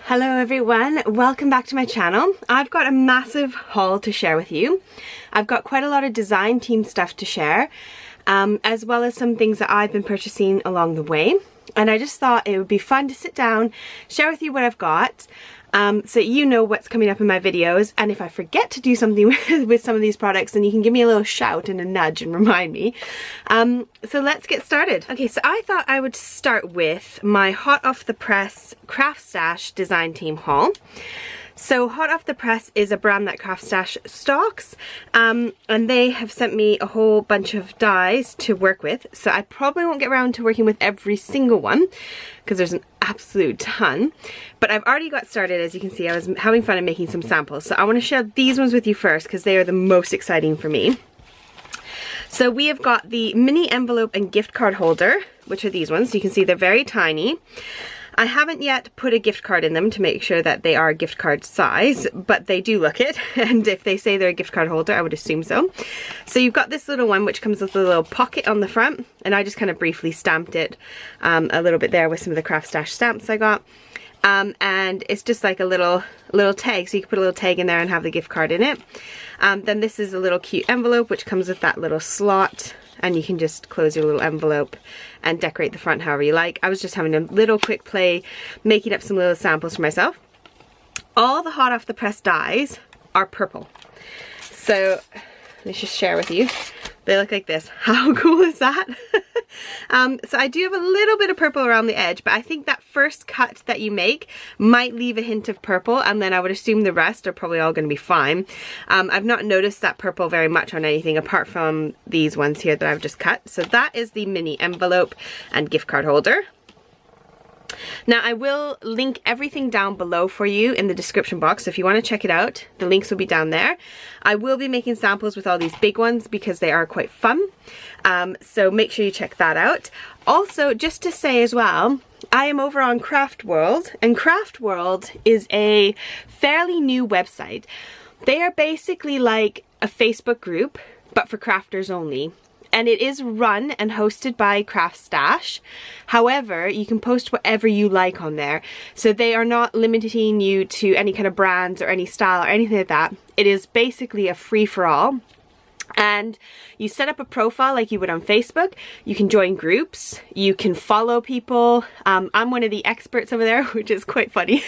Hello everyone, welcome back to my channel. I've got a massive haul to share with you. I've got quite a lot of design team stuff to share, as well as some things that I've been purchasing along the way. And I just thought it would be fun to sit down, share with you what I've got, so you know what's coming up in my videos. And if I forget to do something with some of these products, then you can give me a little shout and a nudge and remind me. So let's get started. Okay, so I thought I would start with my hot off the press Craft Stash design team haul. So Hot Off the Press is a brand that Craft Stash stocks, and they have sent me a whole bunch of dies to work with. So I probably won't get around to working with every single one because there's an absolute ton. But I've already got started. As you can see, I was having fun and making some samples. So I want to share these ones with you first because they are the most exciting for me. So we have got the mini envelope and gift card holder, which are these ones. So you can see they're very tiny. I haven't yet put a gift card in them to make sure that they are gift card size, but they do look it, and if they say they're a gift card holder, I would assume so. So you've got this little one which comes with a little pocket on the front, and I just kind of briefly stamped it a little bit there with some of the Craft Stash stamps I got. And it's just like a little tag, so you can put a little tag in there and have the gift card in it. Then this is a little cute envelope which comes with that little slot, and you can just close your little envelope and decorate the front however you like. I was just having a little quick play, making up some little samples for myself. All the hot off the press dies are purple. So let's just share with you. They look like this. How cool is that? So I do have a little bit of purple around the edge, but I think that first cut that you make might leave a hint of purple, and then I would assume the rest are probably all going to be fine. I've not noticed that purple very much on anything apart from these ones here that I've just cut. So that is the mini envelope and gift card holder. Now I will link everything down below for you in the description box, so if you want to check it out, the links will be down there. I will be making samples with all these big ones because they are quite fun, so make sure you check that out. Also, just to say as well, I am over on Craft World, and Craft World is a fairly new website. They are basically like a Facebook group, but for crafters only. And it is run and hosted by Craft Stash. However, you can post whatever you like on there. So they are not limiting you to any kind of brands or any style or anything like that. It is basically a free-for-all. And you set up a profile like you would on Facebook. You can join groups. You can follow people. I'm one of the experts over there, which is quite funny.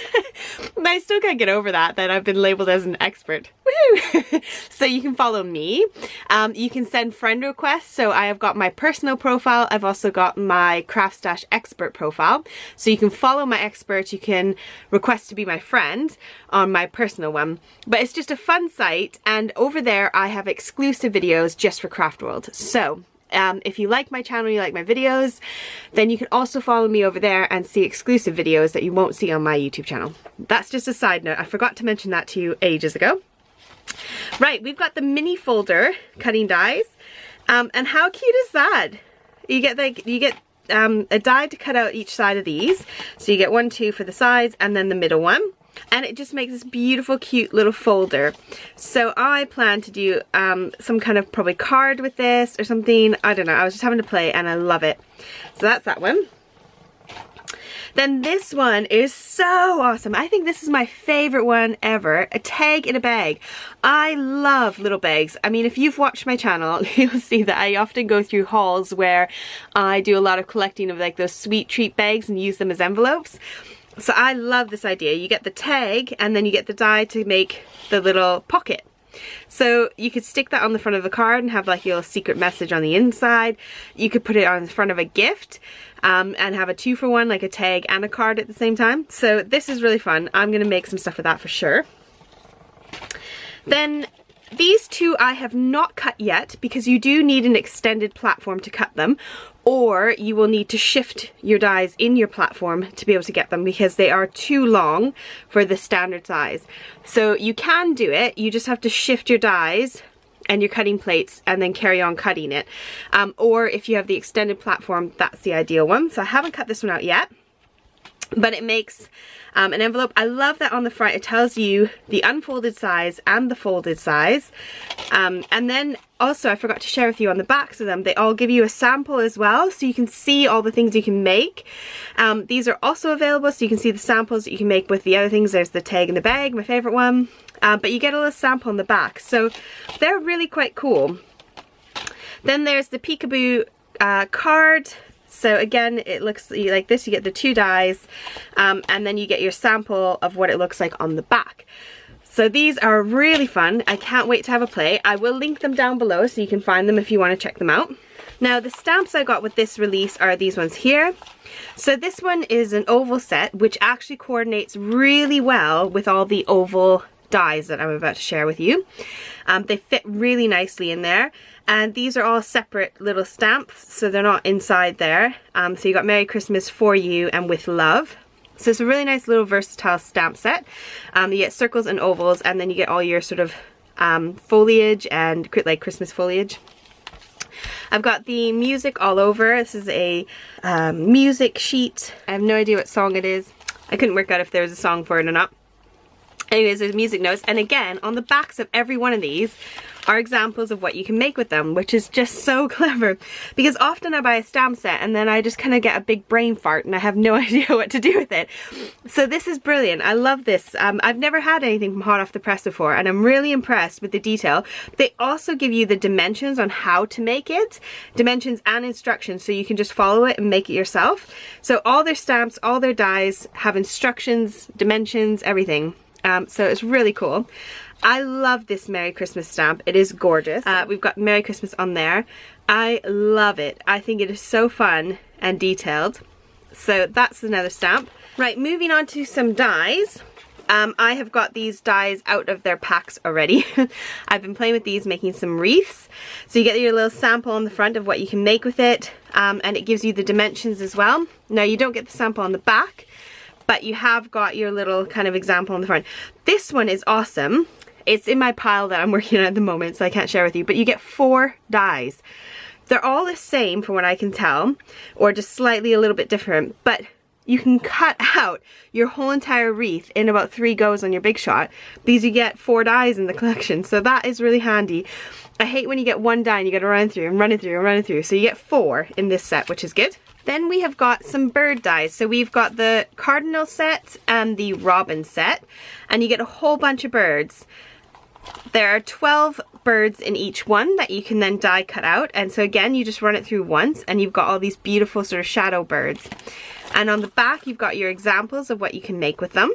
I still can't get over that I've been labeled as an expert. Woo! So you can follow me. You can send friend requests. So I have got my personal profile. I've also got my Craft Stash expert profile. So you can follow my expert. You can request to be my friend on my personal one. But it's just a fun site. And over there I have exclusive videos just for Craft World. So if you like my channel, you like my videos, then you can also follow me over there and see exclusive videos that you won't see on my YouTube channel. That's just a side note. I forgot to mention that to you ages ago. Right, we've got the mini folder cutting dies, and how cute is that? You get a die to cut out each side of these, so you get 1, 2 for the sides, and then the middle one. And it just makes this beautiful, cute little folder. So I plan to do some kind of probably card with this or something. I don't know. I was just having to play and I love it. So that's that one. Then this one is so awesome. I think this is my favorite one ever. A tag in a bag. I love little bags. I mean, if you've watched my channel, you'll see that I often go through hauls where I do a lot of collecting of like those sweet treat bags and use them as envelopes. So I love this idea. You get the tag and then you get the die to make the little pocket. So you could stick that on the front of the card and have like your secret message on the inside. You could put it on the front of a gift and have a 2-for-1, like a tag and a card at the same time. So this is really fun. I'm going to make some stuff with that for sure. Then these two I have not cut yet because you do need an extended platform to cut them, or you will need to shift your dies in your platform to be able to get them because they are too long for the standard size. So you can do it, you just have to shift your dies and your cutting plates and then carry on cutting it. Or if you have the extended platform, that's the ideal one. So I haven't cut this one out yet. But it makes an envelope. I love that on the front it tells you the unfolded size and the folded size. And then also I forgot to share with you on the backs of them, they all give you a sample as well, so you can see all the things you can make. These are also available, so you can see the samples that you can make with the other things. There's the tag in the bag, my favorite one. But you get a little sample on the back, so they're really quite cool. Then there's the peekaboo card. So again, it looks like this. You get the 2 dies, and then you get your sample of what it looks like on the back. So these are really fun. I can't wait to have a play. I will link them down below so you can find them if you want to check them out. Now the stamps I got with this release are these ones here. So this one is an oval set, which actually coordinates really well with all the oval dies that I'm about to share with you. They fit really nicely in there, and these are all separate little stamps, so they're not inside there. So you got Merry Christmas, For You, and With Love. So it's a really nice little versatile stamp set. You get circles and ovals, and then you get all your sort of foliage and like Christmas foliage. I've got the music all over. This is a music sheet. I have no idea what song it is. I couldn't work out if there was a song for it or not. Anyways, there's music notes, and again, on the backs of every one of these are examples of what you can make with them, which is just so clever. Because often I buy a stamp set and then I just kind of get a big brain fart and I have no idea what to do with it. So this is brilliant. I love this. I've never had anything from hot off the press before, and I'm really impressed with the detail. They also give you the dimensions on how to make it, dimensions and instructions, so you can just follow it and make it yourself. So all their stamps, all their dies have instructions, dimensions, everything. So it's really cool. I love this Merry Christmas stamp. It is gorgeous. We've got Merry Christmas on there. I love it. I think it is so fun and detailed. So that's another stamp. Right, moving on to some dies. I have got these dies out of their packs already. I've been playing with these, making some wreaths. So you get your little sample on the front of what you can make with it, and it gives you the dimensions as well. Now you don't get the sample on the back, but you have got your little kind of example on the front. This one is awesome. It's in my pile that I'm working on at the moment, so I can't share with you, but you get 4 dies. They're all the same from what I can tell, or just slightly a little bit different, but you can cut out your whole entire wreath in about 3 goes on your Big Shot, because you get 4 dies in the collection, so that is really handy. I hate when you get 1 die and you gotta run through and run it through and run it through, so you get 4 in this set, which is good. Then we have got some bird dies. So we've got the cardinal set and the robin set, and you get a whole bunch of birds. There are 12 birds in each one that you can then die cut out, and so again you just run it through once and you've got all these beautiful sort of shadow birds. And on the back you've got your examples of what you can make with them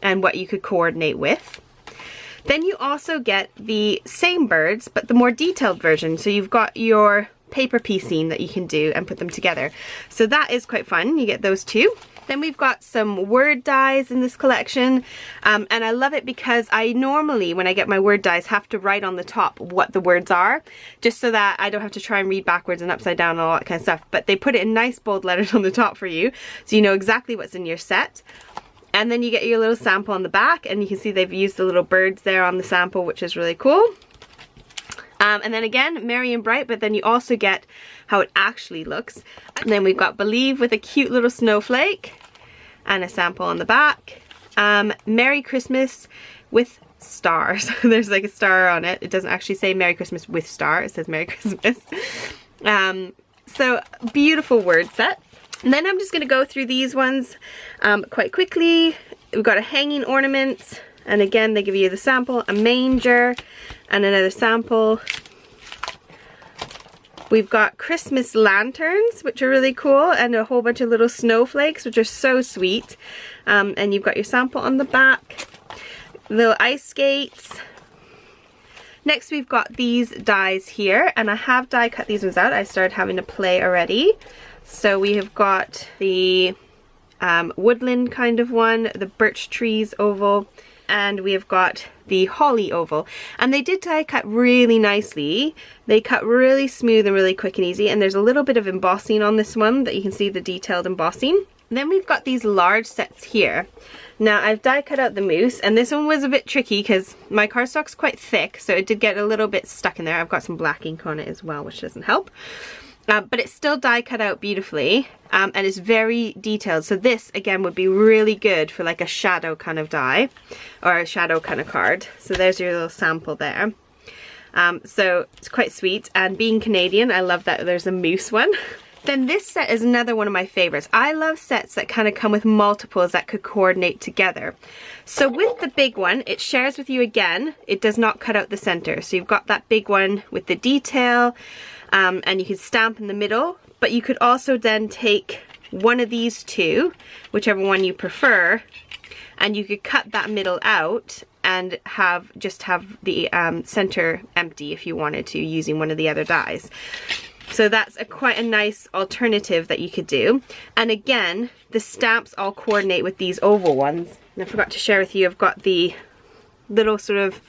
and what you could coordinate with. Then you also get the same birds but the more detailed version, so you've got your paper piecing that you can do and put them together. So that is quite fun. You get those too. Then we've got some word dies in this collection, and I love it because I normally, when I get my word dies, have to write on the top what the words are, just so that I don't have to try and read backwards and upside down and all that kind of stuff. But they put it in nice bold letters on the top for you, so you know exactly what's in your set. And then you get your little sample on the back, and you can see they've used the little birds there on the sample, which is really cool. And then again, merry and bright, but then you also get how it actually looks. And then we've got Believe with a cute little snowflake and a sample on the back. Merry Christmas with stars. There's like a star on it. It doesn't actually say Merry Christmas with star. It says Merry Christmas. So beautiful word sets. And then I'm just going to go through these ones quite quickly. We've got a hanging ornament. And again, they give you the sample, a manger, and another sample. We've got Christmas lanterns, which are really cool, and a whole bunch of little snowflakes, which are so sweet. And you've got your sample on the back. Little ice skates. Next, we've got these dies here, and I have die cut these ones out. I started having to play already. So we have got the woodland kind of one, the birch trees oval, and we have got the holly oval. And they did die cut really nicely. They cut really smooth and really quick and easy, and there's a little bit of embossing on this one that you can see the detailed embossing. Then we've got these large sets here. Now I've die cut out the moose, and this one was a bit tricky because my cardstock's quite thick, so it did get a little bit stuck in there. I've got some black ink on it as well, which doesn't help. but it's still die cut out beautifully, and it's very detailed. So this again would be really good for like a shadow kind of die or a shadow kind of card. So there's your little sample there. So it's quite sweet, and being Canadian, I love that there's a moose one. Then this set is another one of my favorites. I love sets that kind of come with multiples that could coordinate together. So with the big one, it shares with you again, it does not cut out the center. So you've got that big one with the detail, and you can stamp in the middle, but you could also then take one of these two, whichever one you prefer, and you could cut that middle out and just have the center empty if you wanted to, using one of the other dies. So that's quite a nice alternative that you could do. And again, the stamps all coordinate with these oval ones. And I forgot to share with you, I've got the little sort of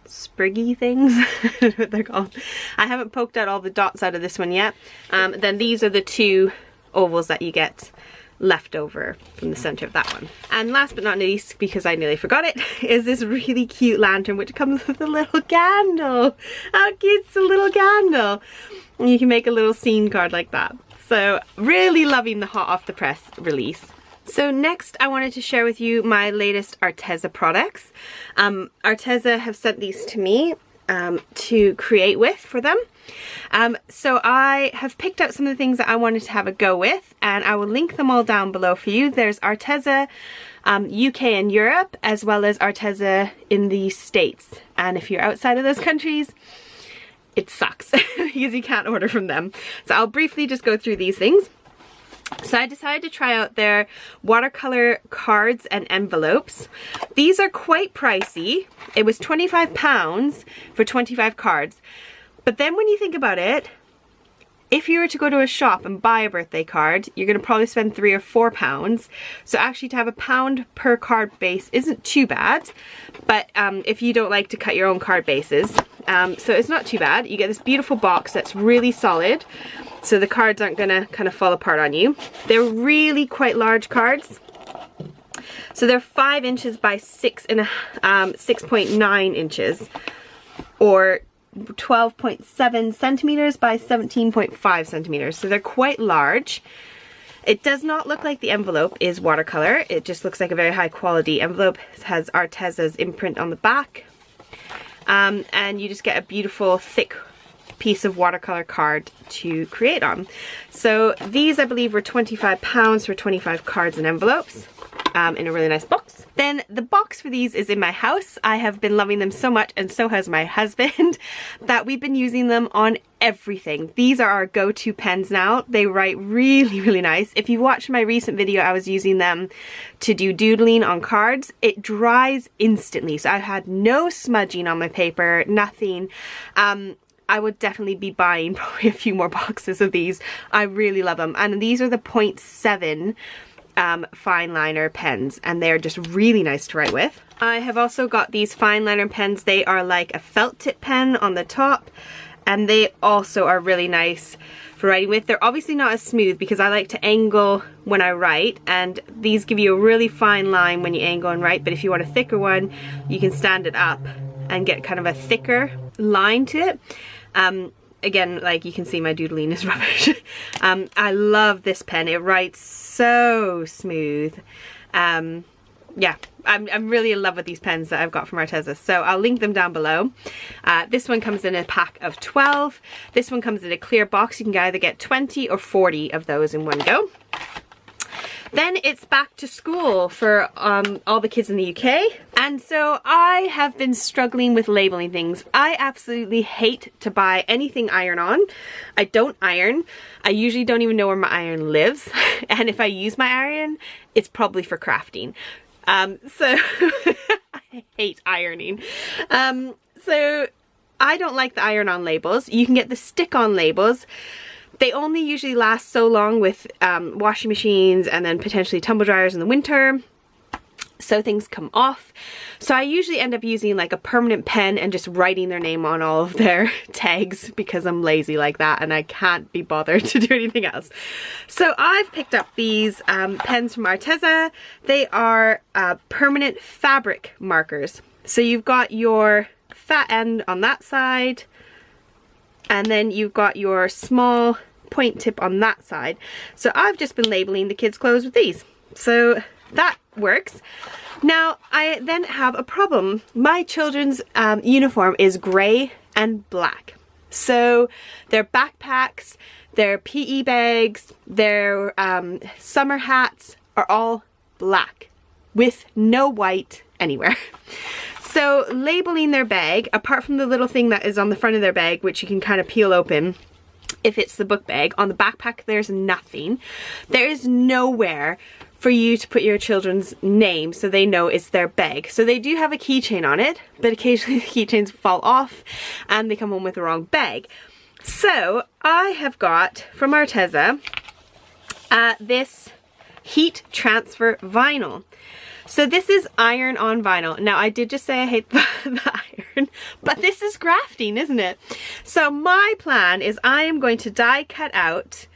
spriggy things, I don't know what they're called. I haven't poked out all the dots out of this one yet. Then these are the two ovals that you get left over from the center of that one. And last but not least, because I nearly forgot it, is this really cute lantern which comes with a little candle. How cute's a little candle? And you can make a little scene card like that. So really loving the hot off the press release. So next I wanted to share with you my latest Arteza products. Arteza have sent these to me to create with for them. So I have picked out some of the things that I wanted to have a go with, and I will link them all down below for you. There's Arteza UK and Europe, as well as Arteza in the States. And if you're outside of those countries, it sucks because you can't order from them. So I'll briefly just go through these things. So I decided to try out their watercolor cards and envelopes. These are quite pricey. It was £25 for 25 cards. But then when you think about it, if you were to go to a shop and buy a birthday card, you're going to probably spend £3 or £4. So actually to have £1 per card base isn't too bad. But if you don't like to cut your own card bases, so it's not too bad. You get this beautiful box that's really solid, so the cards aren't going to kind of fall apart on you. They're really quite large cards. So they're 5 inches by 6.9 inches, or 12.7 centimeters by 17.5 centimeters. So they're quite large. It does not look like the envelope is watercolor. It just looks like a very high quality envelope. It has Arteza's imprint on the back. And you just get a beautiful thick piece of watercolor card to create on. So these I believe were £25 for 25 cards and envelopes. In a really nice box. Then the box for these is in my house. I have been loving them so much, and so has my husband, that we've been using them on everything. These are our go-to pens now. They write really, really nice. If you watched my recent video, I was using them to do doodling on cards. It dries instantly, so I've had no smudging on my paper, nothing. I would definitely be buying probably a few more boxes of these. I really love them. And these are the 0.7 fine liner pens, and they're just really nice to write with. I have also got these fine liner pens. They are like a felt tip pen on the top, and they also are really nice for writing with. They're obviously not as smooth because I like to angle when I write, and these give you a really fine line when you angle and write, but if you want a thicker one, you can stand it up and get kind of a thicker line to it. Again, like you can see, my doodling is rubbish. I love this pen. It writes so smooth. Yeah, I'm really in love with these pens that I've got from Arteza, so I'll link them down below. This one comes in a pack of 12. This one comes in a clear box. You can either get 20 or 40 of those in one go. Then it's back to school for all the kids in the UK. And so I have been struggling with labeling things. I absolutely hate to buy anything iron-on. I don't iron. I usually don't even know where my iron lives. And if I use my iron, it's probably for crafting. So I hate ironing. So I don't like the iron-on labels. You can get the stick-on labels. They only usually last so long with washing machines and then potentially tumble dryers in the winter, so things come off. So I usually end up using like a permanent pen and just writing their name on all of their tags because I'm lazy like that and I can't be bothered to do anything else. So I've picked up these pens from Arteza. They are permanent fabric markers. So you've got your fat end on that side, and then you've got your small point tip on that side. So I've just been labeling the kids' clothes with these. So that works. Now I then have a problem. My children's uniform is grey and black. So their backpacks, their PE bags, their summer hats are all black with no white anywhere. So labeling their bag, apart from the little thing that is on the front of their bag, which you can kind of peel open if it's the book bag, on the backpack there's nothing. There is nowhere for you to put your children's name so they know it's their bag. So they do have a keychain on it, but occasionally the keychains fall off and they come home with the wrong bag. So I have got from Arteza this heat transfer vinyl. So this is iron on vinyl. Now I did just say I hate the iron, but this is grafting, isn't it? So my plan is I am going to die cut out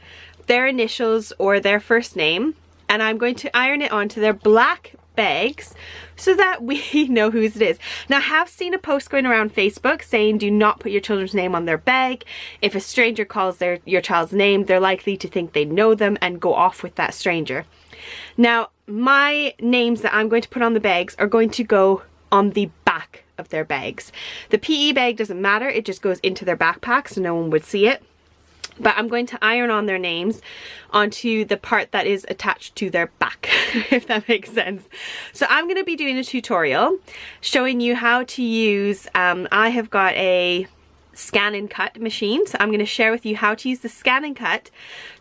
their initials or their first name, and I'm going to iron it onto their black bags so that we know whose it is. Now I have seen a post going around Facebook saying do not put your children's name on their bag. If a stranger calls your child's name, they're likely to think they know them and go off with that stranger. Now my names that I'm going to put on the bags are going to go on the back of their bags. The PE bag doesn't matter, it just goes into their backpack so no one would see it. But I'm going to iron on their names onto the part that is attached to their back, if that makes sense. So I'm going to be doing a tutorial showing you how to use, I have got a scan and cut machine. So I'm going to share with you how to use the scan and cut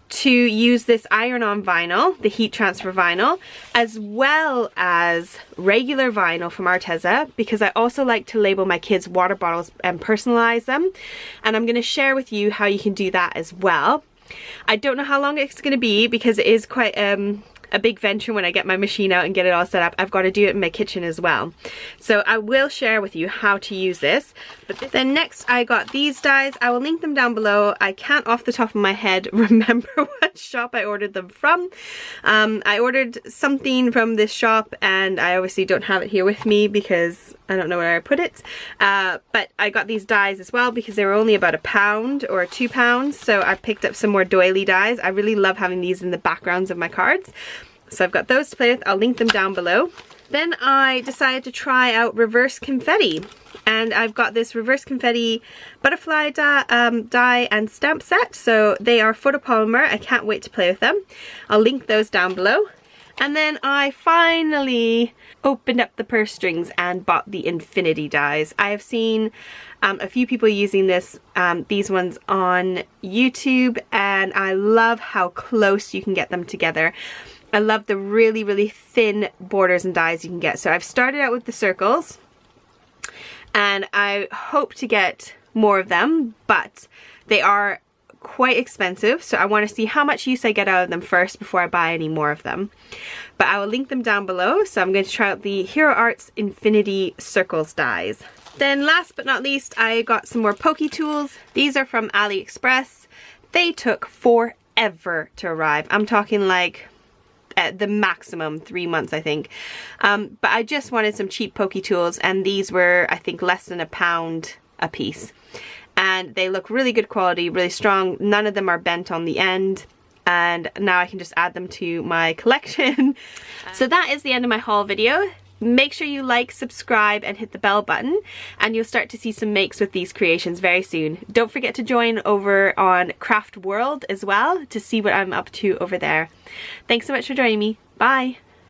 to use this iron on vinyl, the heat transfer vinyl, as well as regular vinyl from Arteza, because I also like to label my kids' water bottles and personalize them. And I'm going to share with you how you can do that as well. I don't know how long it's going to be because it is quite a big venture when I get my machine out and get it all set up. I've got to do it in my kitchen as well. So I will share with you how to use this. But then next I got these dies. I will link them down below. I can't off the top of my head remember what shop I ordered them from. I ordered something from this shop and I obviously don't have it here with me because I don't know where I put it. But I got these dies as well because they were only about £1 or £2. So I picked up some more doily dies. I really love having these in the backgrounds of my cards. So I've got those to play with. I'll link them down below. Then I decided to try out reverse confetti. And I've got this reverse confetti butterfly die and stamp set. So they are photopolymer. I can't wait to play with them. I'll link those down below. And then I finally opened up the purse strings and bought the infinity dies. I have seen a few people using these ones on YouTube, and I love how close you can get them together. I love the really, really thin borders and dies you can get. So I've started out with the circles and I hope to get more of them, but they are quite expensive. So I want to see how much use I get out of them first before I buy any more of them. But I will link them down below. So I'm going to try out the Hero Arts Infinity Circles dies. Then last but not least, I got some more pokey tools. These are from AliExpress. They took forever to arrive. I'm talking like at the maximum 3 months, I think. But I just wanted some cheap pokey tools, and these were, I think, less than £1 a piece. And they look really good quality, really strong. None of them are bent on the end. And now I can just add them to my collection. So that is the end of my haul video. Make sure you like, subscribe, and hit the bell button, and you'll start to see some makes with these creations very soon. Don't forget to join over on Craft World as well to see what I'm up to over there. Thanks so much for joining me. Bye!